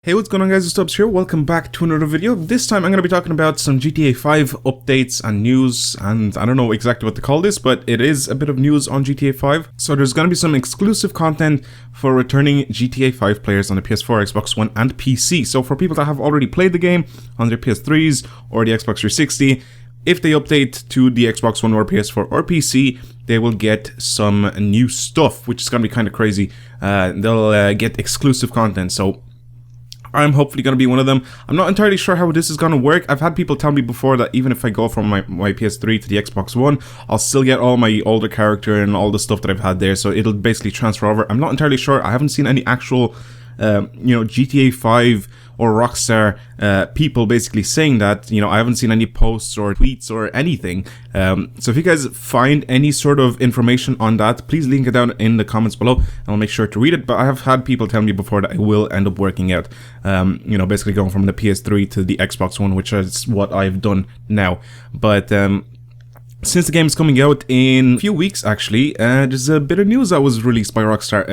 Hey, what's going on guys, it's Stubbs here, welcome back to another video. This time I'm going to be talking about some GTA 5 updates and news, and I don't know exactly what to call this, but it is a bit of news on GTA 5. So there's going to be some exclusive content for returning GTA 5 players on the PS4, Xbox One and PC. So for people that have already played the game on their PS3s or the Xbox 360, if they update to the Xbox One or PS4 or PC, they will get some new stuff, which is going to be kind of crazy. They'll get exclusive content, so I'm hopefully going to be one of them. I'm not entirely sure how this is going to work. I've had people tell me before that even if I go from my PS3 to the Xbox One, I'll still get all my older character and all the stuff that I've had there, so it'll basically transfer over. I'm not entirely sure. I haven't seen any actual GTA 5 or Rockstar people basically saying that. I haven't seen any posts or tweets or anything. So if you guys find any sort of information on that, please link it down in the comments below and I'll make sure to read it. But I have had people tell me before that it will end up working out, basically going from the PS3 to the Xbox One, which is what I've done now. But since the game is coming out in a few weeks, actually, there's a bit of news that was released by Rockstar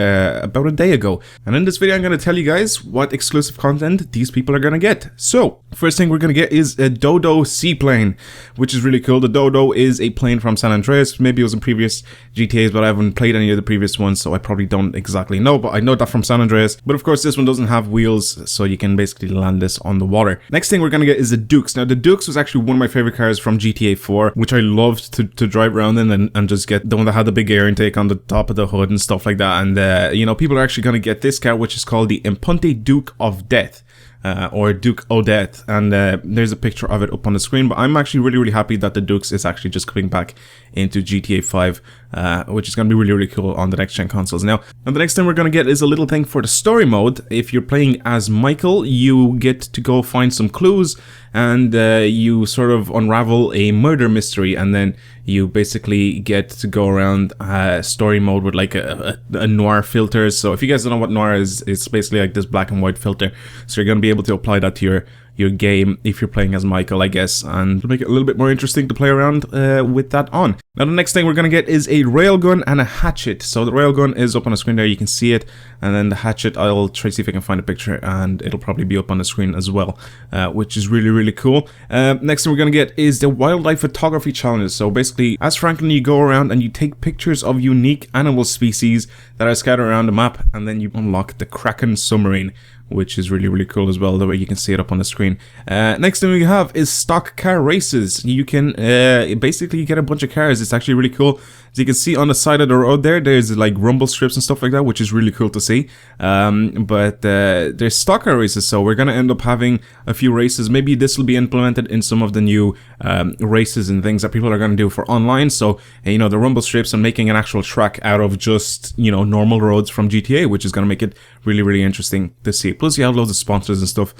about a day ago. And in this video, I'm going to tell you guys what exclusive content these people are going to get. So, first thing we're going to get is a Dodo seaplane, which is really cool. The Dodo is a plane from San Andreas. Maybe it was in previous GTAs, but I haven't played any of the previous ones, so I probably don't exactly know. But I know that from San Andreas. But of course, this one doesn't have wheels, so you can basically land this on the water. Next thing we're going to get is the Dukes. Now, the Dukes was actually one of my favorite cars from GTA 4, which I loved to drive around in and just get the one that had the big air intake on the top of the hood and stuff like that. And people are actually going to get this car, which is called the Impunte Duke of Death. Or Duke Odette, and there's a picture of it up on the screen. But I'm actually really happy that the Dukes is actually just coming back into GTA 5, which is going to be really cool on the next gen consoles. Now, and the next thing we're going to get is a little thing for the story mode. If you're playing as Michael, you get to go find some clues, and you sort of unravel a murder mystery, and then you basically get to go around story mode with like a noir filter. So if you guys don't know what noir is, it's basically like this black and white filter. So you're going to be able to apply that to your game if you're playing as Michael, I guess, and to make it a little bit more interesting to play around with that on. Now the next thing we're going to get is a railgun and a hatchet. So the railgun is up on the screen there, you can see it, and then the hatchet, I'll try to see if I can find a picture, and it'll probably be up on the screen as well, which is really cool. Next thing we're going to get is the wildlife photography challenges. So basically, as Franklin, you go around and you take pictures of unique animal species that are scattered around the map, and then you unlock the Kraken submarine, which is really cool as well, the way you can see it up on the screen. Next thing we have is stock car races. You can basically get a bunch of cars. It's actually really cool. As you can see on the side of the road there's like rumble strips and stuff like that, which is really cool to see. But there's stock car races, so we're going to end up having a few races. Maybe this will be implemented in some of the new races and things that people are going to do for online. So, the rumble strips and making an actual track out of just, normal roads from GTA, which is going to make it really interesting to see. Plus, you have loads of sponsors and stuff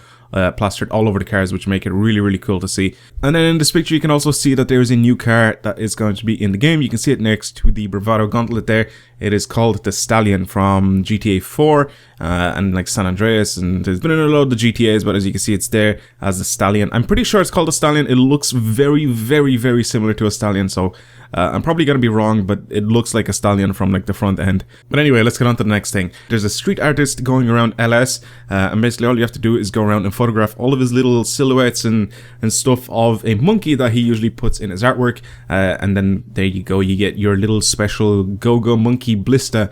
plastered all over the cars, which make it really cool to see. And then in this picture, you can also see that there is a new car that is going to be in the game. You can see it next to the Bravado Gauntlet there. It is called the Stallion from GTA 4 and like San Andreas, and there's been in a load of the GTAs, but as you can see, it's there as the Stallion. I'm pretty sure it's called a Stallion. It looks very similar to a Stallion, so I'm probably going to be wrong, but it looks like a Stallion from like the front end. But anyway, let's get on to the next thing. There's a street artist going around LS, and basically all you have to do is go around and photograph all of his little silhouettes and stuff of a monkey that he usually puts in his artwork, and then there you go, you get your little special go-go monkey Blista,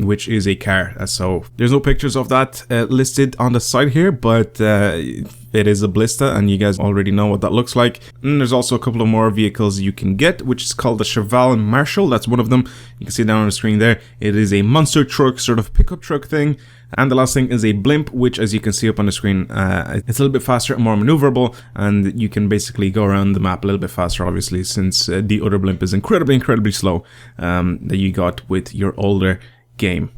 which is a car. So there's no pictures of that listed on the side here, but it is a Blista, and you guys already know what that looks like. And there's also a couple of more vehicles you can get, which is called the Cheval Marshall. That's one of them. You can see it down on the screen there. It is a monster truck, sort of pickup truck thing. And the last thing is a blimp, which, as you can see up on the screen, it's a little bit faster and more maneuverable, and you can basically go around the map a little bit faster, obviously, since the other blimp is incredibly slow that you got with your older game.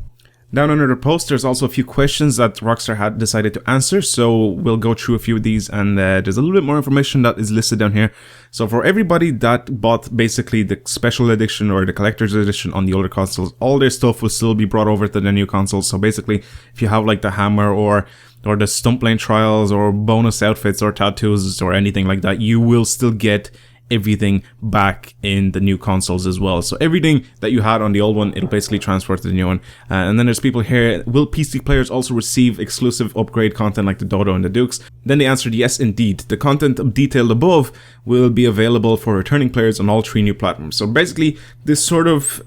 Down under the post, there's also a few questions that Rockstar had decided to answer, so we'll go through a few of these, and there's a little bit more information that is listed down here. So for everybody that bought basically the special edition or the collector's edition on the older consoles, all their stuff will still be brought over to the new consoles. So basically, if you have like the hammer or the stunt plane trials or bonus outfits or tattoos or anything like that, you will still get everything back in the new consoles as well. So everything that you had on the old one, it'll basically transfer to the new one. And then there's people here, will PC players also receive exclusive upgrade content like the Dodo and the Dukes? Then they answered yes indeed. The content detailed above will be available for returning players on all 3 new platforms. So basically this sort of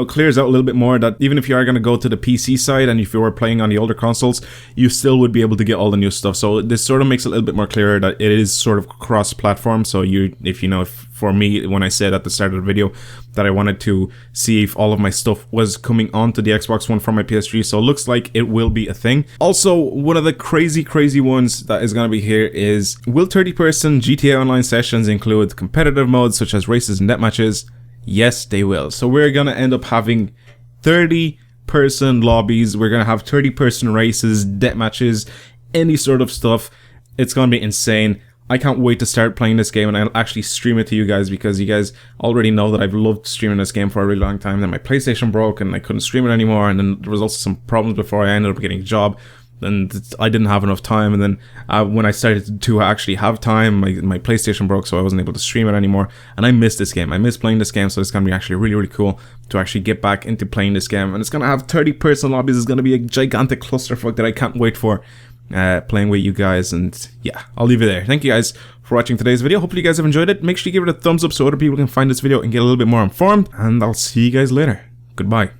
clears out a little bit more that even if you are going to go to the PC side and if you were playing on the older consoles, you still would be able to get all the new stuff. So this sort of makes it a little bit more clear that it is sort of cross-platform. So if for me, when I said at the start of the video that I wanted to see if all of my stuff was coming onto the Xbox One from my PS3, so it looks like it will be a thing. Also, one of the crazy ones that is going to be here is, will 30-person GTA Online sessions include competitive modes such as races and deathmatches? Yes, they will. So we're going to end up having 30-person lobbies. We're going to have 30-person races, deathmatches, any sort of stuff. It's going to be insane. I can't wait to start playing this game and I'll actually stream it to you guys, because you guys already know that I've loved streaming this game for a really long time. Then my PlayStation broke and I couldn't stream it anymore, and then there was also some problems before I ended up getting a job and I didn't have enough time, and then when I started to actually have time, my PlayStation broke, so I wasn't able to stream it anymore, and I miss this game. I miss playing this game, so it's going to be actually really cool to actually get back into playing this game, and it's going to have 30-person lobbies. It's going to be a gigantic clusterfuck that I can't wait for playing with you guys. And yeah, I'll leave it there. Thank you guys for watching today's video. Hopefully you guys have enjoyed it. Make sure you give it a thumbs up so other people can find this video and get a little bit more informed, and I'll see you guys later. Goodbye.